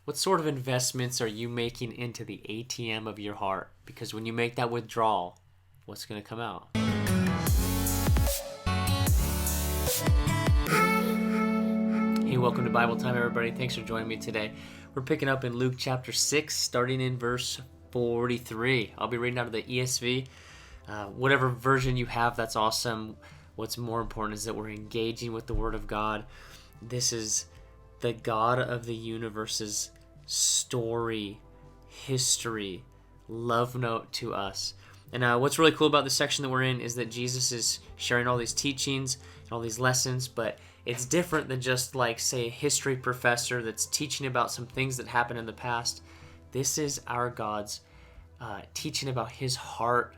What sort of investments are you making into the ATM of your heart? Because when you make that withdrawal, what's going to come out? Hey, welcome to Bible Time, everybody. Thanks for joining me today. We're picking up in Luke chapter 6, starting in verse 43. I'll be reading out of the ESV. Whatever version you have, that's awesome. What's more important is that we're engaging with the Word of God. This is the God of the universe's story, history, love note to us. And what's really cool about this section that we're in is that Jesus is sharing all these teachings and all these lessons, but it's different than just like, say, a history professor that's teaching about some things that happened in the past. This is our God's teaching about his heart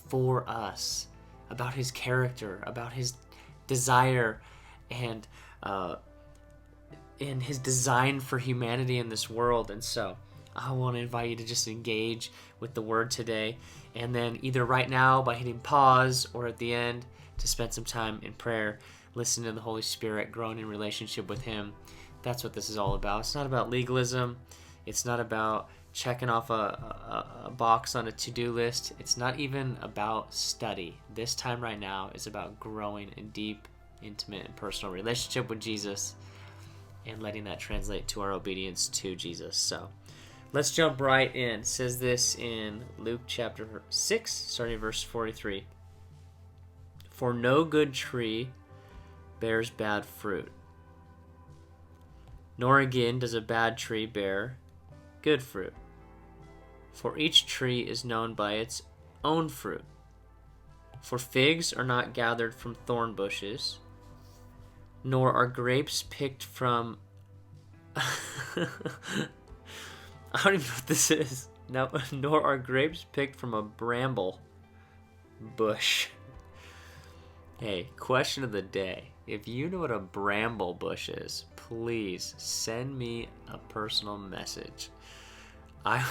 for us, about his character, about his desire, and his design for humanity in this world. And so I want to invite you to just engage with the Word today, and then either right now by hitting pause or at the end to spend some time in prayer, listening to the Holy Spirit, growing in relationship with him. That's what this is all about. It's not about legalism. It's not about checking off a box on a to-do list. It's not even about study. This time right now is about growing in deep, intimate, and personal relationship with Jesus and letting that translate to our obedience to Jesus. So let's jump right in. It says this in Luke chapter 6, starting in verse 43. For no good tree bears bad fruit, nor again does a bad tree bear good fruit. For each tree is known by its own fruit. For figs are not gathered from thorn bushes, nor are grapes picked from I don't even know what this is. No, nor are grapes picked from a bramble bush. Hey, question of the day. If you know what a bramble bush is, please send me a personal message. I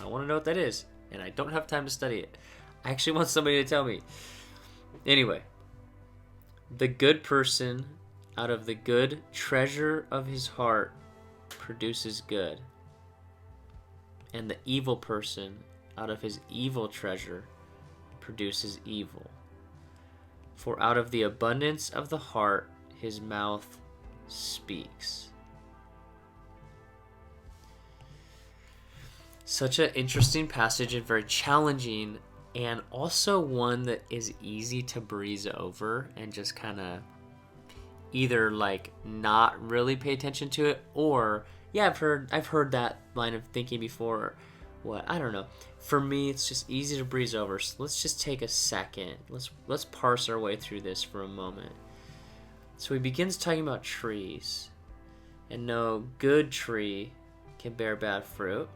want to know what that is, and I don't have time to study it. I actually want somebody to tell me. Anyway, the good person out of the good treasure of his heart produces good, and the evil person out of his evil treasure produces evil. For out of the abundance of the heart his mouth speaks. Such an interesting passage and very challenging, and also one that is easy to breeze over and just kind of either like not really pay attention to it, or yeah, I've heard that line of thinking before. What, I don't know. For me, it's just easy to breeze over. So let's just take a second. Let's parse our way through this for a moment. So he begins talking about trees, and no good tree can bear bad fruit.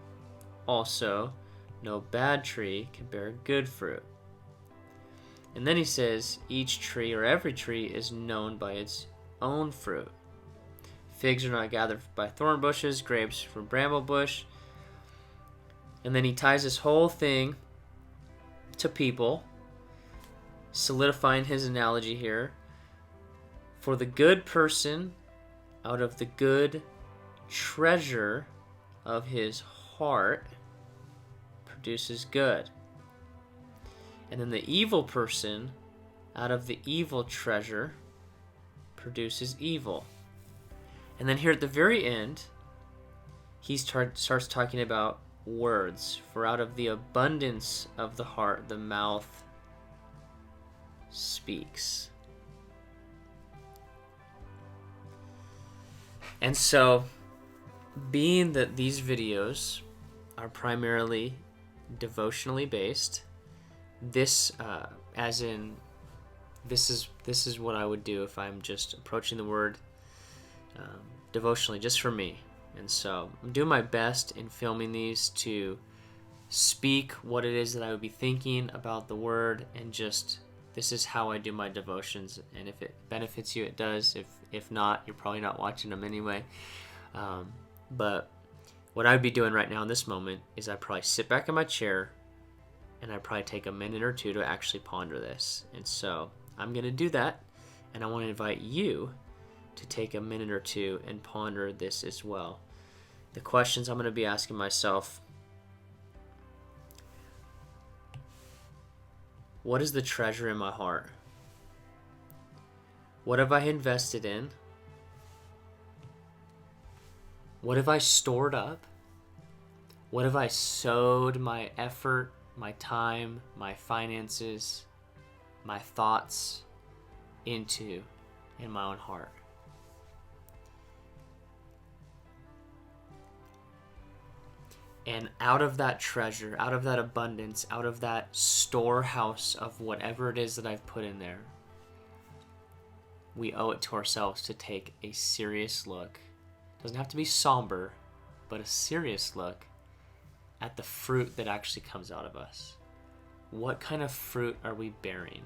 Also, no bad tree can bear good fruit. And then he says each tree or every tree is known by its own fruit. Figs are not gathered by thorn bushes, grapes from bramble bush. And then he ties this whole thing to people, solidifying his analogy here. For the good person out of the good treasure of his heart produces good. And then the evil person out of the evil treasure produces evil. And then here at the very end, he starts talking about words. For out of the abundance of the heart, the mouth speaks. And so, being that these videos are primarily devotionally based, this is what I would do if I'm just approaching the Word devotionally, just for me. And so I'm doing my best in filming these to speak what it is that I would be thinking about the Word, and just this is how I do my devotions. And if it benefits you, it does. If not, you're probably not watching them anyway. But what I'd be doing right now in this moment is I'd probably sit back in my chair and I'd probably take a minute or two to actually ponder this. And so I'm going to do that, and I want to invite you to take a minute or two and ponder this as well. the questions I'm going to be asking myself: what is the treasure in my heart? What have I invested in? What have I stored up? What have I sowed my effort, my time, my finances, my thoughts into in my own heart? And out of that treasure, out of that abundance, out of that storehouse of whatever it is that I've put in there, we owe it to ourselves to take a serious look. It doesn't have to be somber, but a serious look at the fruit that actually comes out of us. What kind of fruit are we bearing?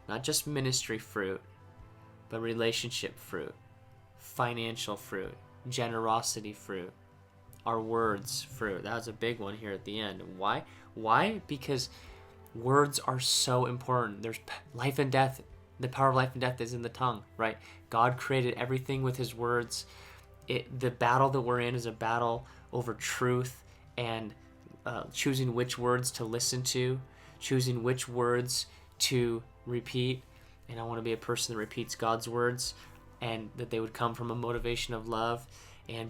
Not just ministry fruit, but relationship fruit, financial fruit, generosity fruit, our words fruit. That was a big one here at the end. Why? Because words are so important. There's life and death. The power of life and death is in the tongue, right? God created everything with his words. The battle that we're in is a battle over truth and choosing which words to listen to, choosing which words to repeat. And I want to be a person that repeats God's words, and that they would come from a motivation of love.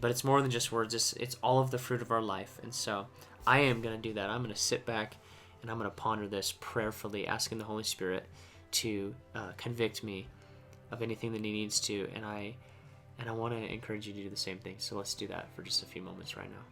But it's more than just words. It's all of the fruit of our life. And so I am going to do that. I'm going to sit back and I'm going to ponder this prayerfully, asking the Holy Spirit to convict me of anything that he needs to. And I want to encourage you to do the same thing. So let's do that for just a few moments right now.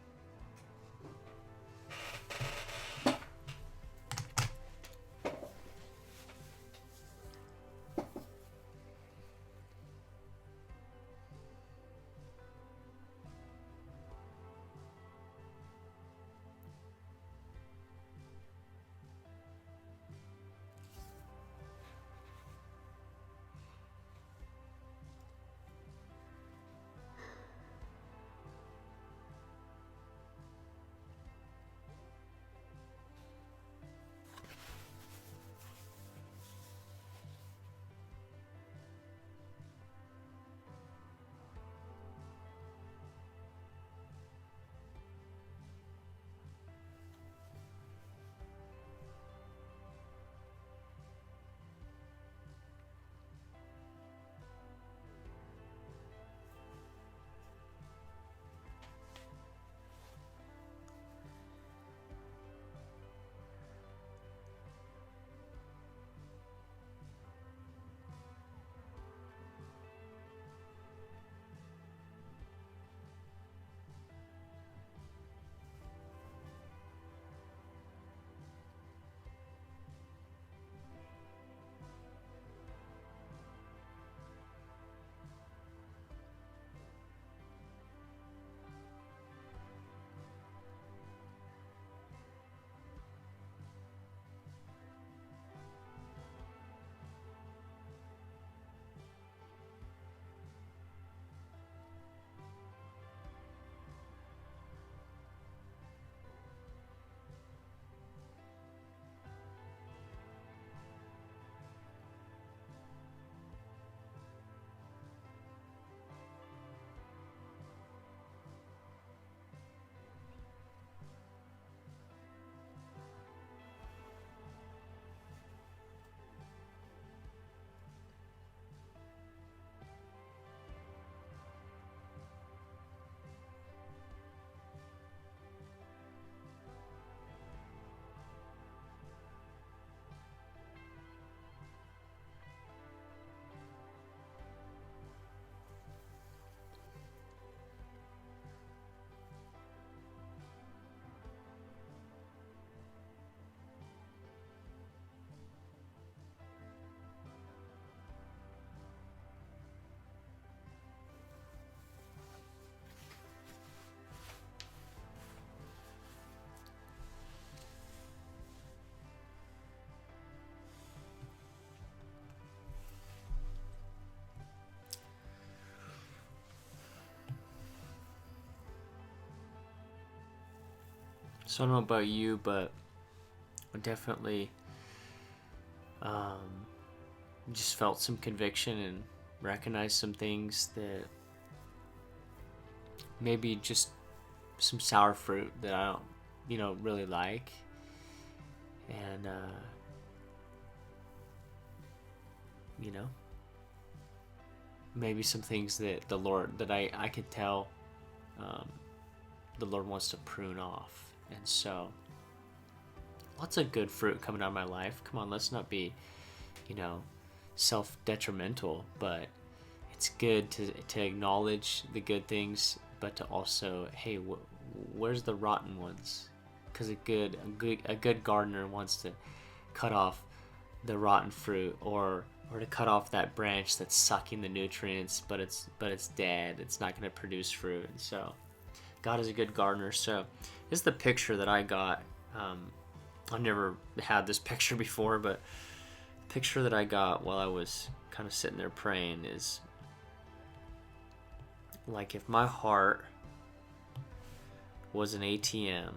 So I don't know about you, but I definitely just felt some conviction and recognized some things that maybe just some sour fruit that I don't, really like. And, maybe some things that the Lord, that I could tell the Lord wants to prune off. And so, lots of good fruit coming out of my life. Come on, let's not be, self-detrimental, but it's good to acknowledge the good things, but to also, hey, where's the rotten ones? Because a good gardener wants to cut off the rotten fruit, or to cut off that branch that's sucking the nutrients, but it's dead. It's not going to produce fruit. And so, God is a good gardener. So, this is the picture that I got. I've never had this picture before, but the picture that I got while I was kind of sitting there praying is like if my heart was an ATM,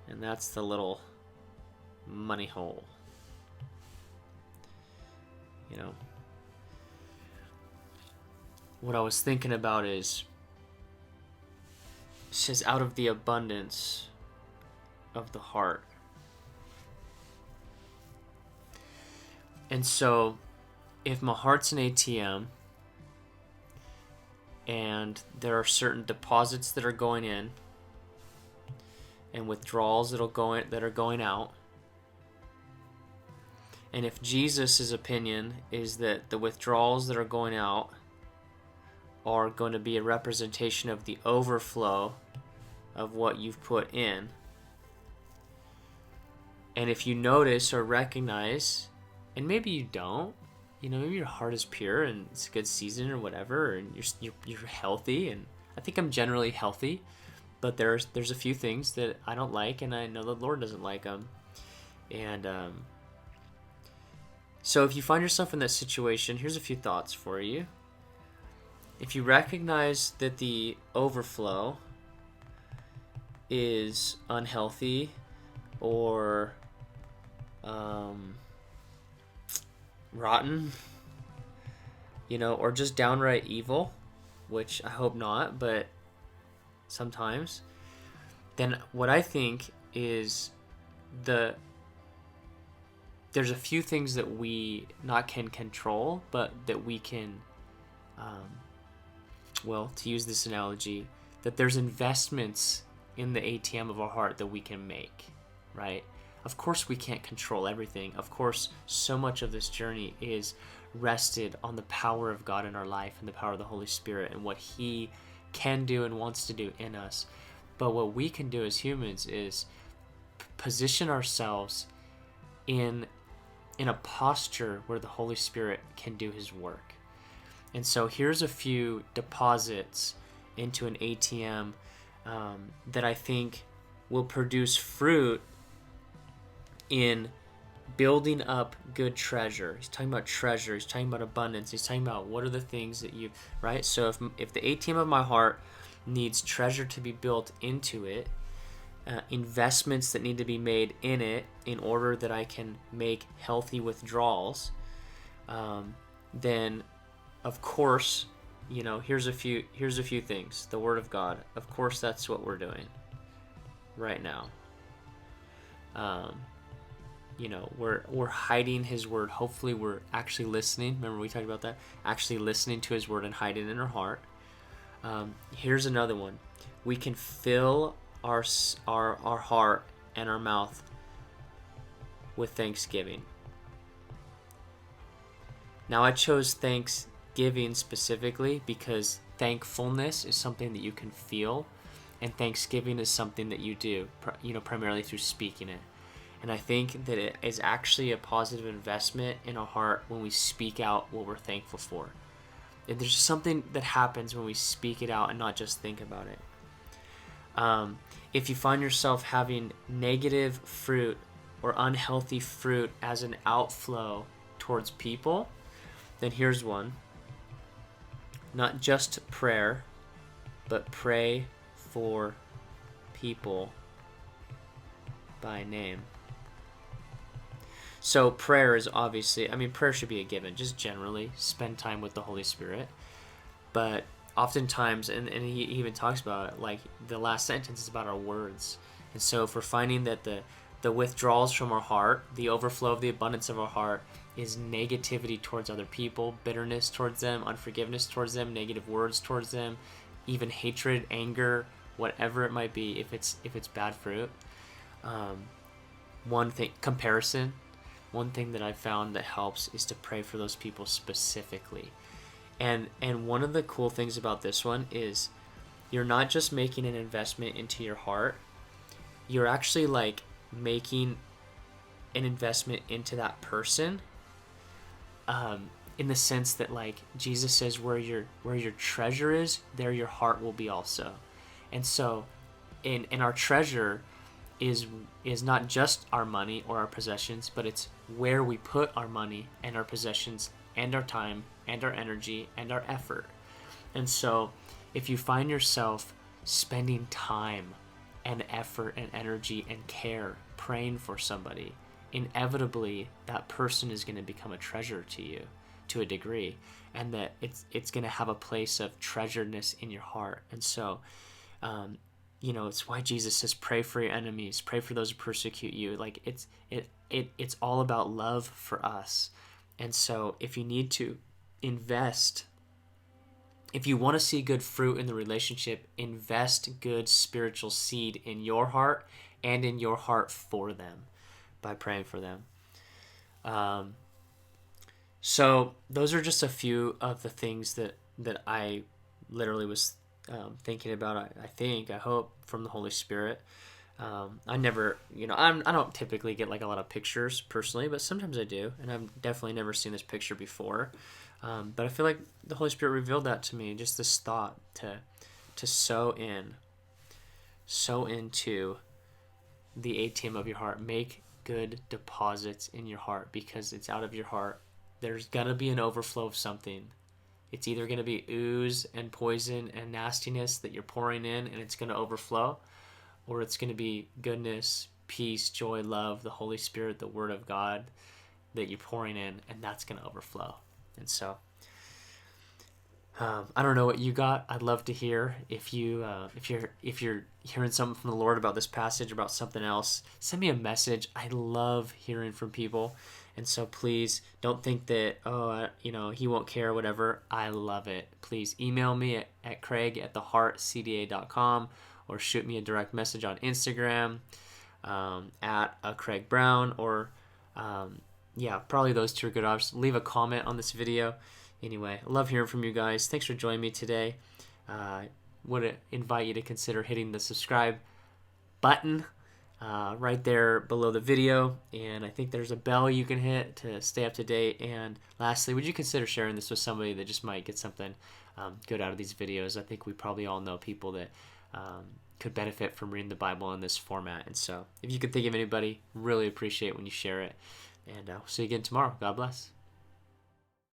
and that's the little money hole. What I was thinking about is, it says, out of the abundance of the heart. And so, if my heart's an ATM, and there are certain deposits that are going in, and withdrawals that are going out, and if Jesus' opinion is that the withdrawals that are going out are going to be a representation of the overflow of what you've put in, and if you notice or recognize, and maybe you don't, maybe your heart is pure and it's a good season or whatever, and you're healthy, and I think I'm generally healthy, but there's a few things that I don't like, and I know the Lord doesn't like them. And so if you find yourself in that situation, here's a few thoughts for you. If you recognize that the overflow is unhealthy or rotten, or just downright evil, which I hope not, but sometimes, then what I think is there's a few things that we not can control, but that we can, to use this analogy, that there's investments in the ATM of our heart that we can make, right? Of course we can't control everything. Of course, so much of this journey is rested on the power of God in our life and the power of the Holy Spirit and what He can do and wants to do in us. But what we can do as humans is position ourselves in a posture where the Holy Spirit can do His work. And so here's a few deposits into an ATM that I think will produce fruit in building up good treasure. He's talking about treasure. He's talking about abundance. He's talking about what are the things that you, right? So if the ATM of my heart needs treasure to be built into it, investments that need to be made in it in order that I can make healthy withdrawals, then of course, here's a few things. The Word of God. Of course, that's what we're doing right now. We're hiding His Word. Hopefully we're actually listening. Remember we talked about that? Actually listening to His Word and hiding it in our heart. Here's another one. We can fill our heart and our mouth with thanksgiving. Now I chose thanksgiving specifically because thankfulness is something that you can feel, and thanksgiving is something that you do, primarily through speaking it. And I think that it is actually a positive investment in our heart when we speak out what we're thankful for. And there's something that happens when we speak it out and not just think about it. If you find yourself having negative fruit or unhealthy fruit as an outflow towards people, then here's one. Not just prayer, but pray for people by name. So prayer is obviously, prayer should be a given, just generally spend time with the Holy Spirit. But oftentimes, and he even talks about it, like the last sentence is about our words. And so if we're finding that the withdrawals from our heart, the overflow of the abundance of our heart is negativity towards other people, bitterness towards them, unforgiveness towards them, negative words towards them, even hatred, anger, whatever it might be, if it's bad fruit. One thing, comparison, one thing that I've found that helps is to pray for those people specifically. And one of the cool things about this one is you're not just making an investment into your heart, you're actually like making an investment into that person, in the sense that, like, Jesus says, where your treasure is, there your heart will be also. And so in our treasure is not just our money or our possessions, but it's where we put our money and our possessions and our time and our energy and our effort. And so if you find yourself spending time and effort and energy and care praying for somebody, inevitably that person is going to become a treasure to you to a degree, and that it's going to have a place of treasuredness in your heart. And so it's why Jesus says, pray for your enemies, pray for those who persecute you. Like it's all about love for us. And so if you need to invest, if you want to see good fruit in the relationship, invest good spiritual seed in your heart and in your heart for them by praying for them. So those are just a few of the things that I literally was thinking about. I hope from the Holy Spirit. I never, I don't typically get like a lot of pictures personally, but sometimes I do, and I've definitely never seen this picture before. But I feel like the Holy Spirit revealed that to me, just this thought to sow into the ATM of your heart. Make good deposits in your heart, because it's out of your heart. There's gonna be an overflow of something. It's either gonna be ooze and poison and nastiness that you're pouring in, and it's gonna overflow, or it's gonna be goodness, peace, joy, love, the Holy Spirit, the Word of God that you're pouring in, and that's gonna overflow. And so, I don't know what you got. I'd love to hear if you're hearing something from the Lord about this passage, about something else. Send me a message. I love hearing from people, and so please don't think that he won't care or whatever. I love it. Please email me at craig@theheartcda.com, or shoot me a direct message on Instagram at Craig Brown, or probably those two are good options. Leave a comment on this video. Anyway, I love hearing from you guys. Thanks for joining me today. Would invite you to consider hitting the subscribe button right there below the video. And I think there's a bell you can hit to stay up to date. And lastly, would you consider sharing this with somebody that just might get something good out of these videos? I think we probably all know people that could benefit from reading the Bible in this format. And so if you could think of anybody, really appreciate when you share it. And I'll see you again tomorrow. God bless.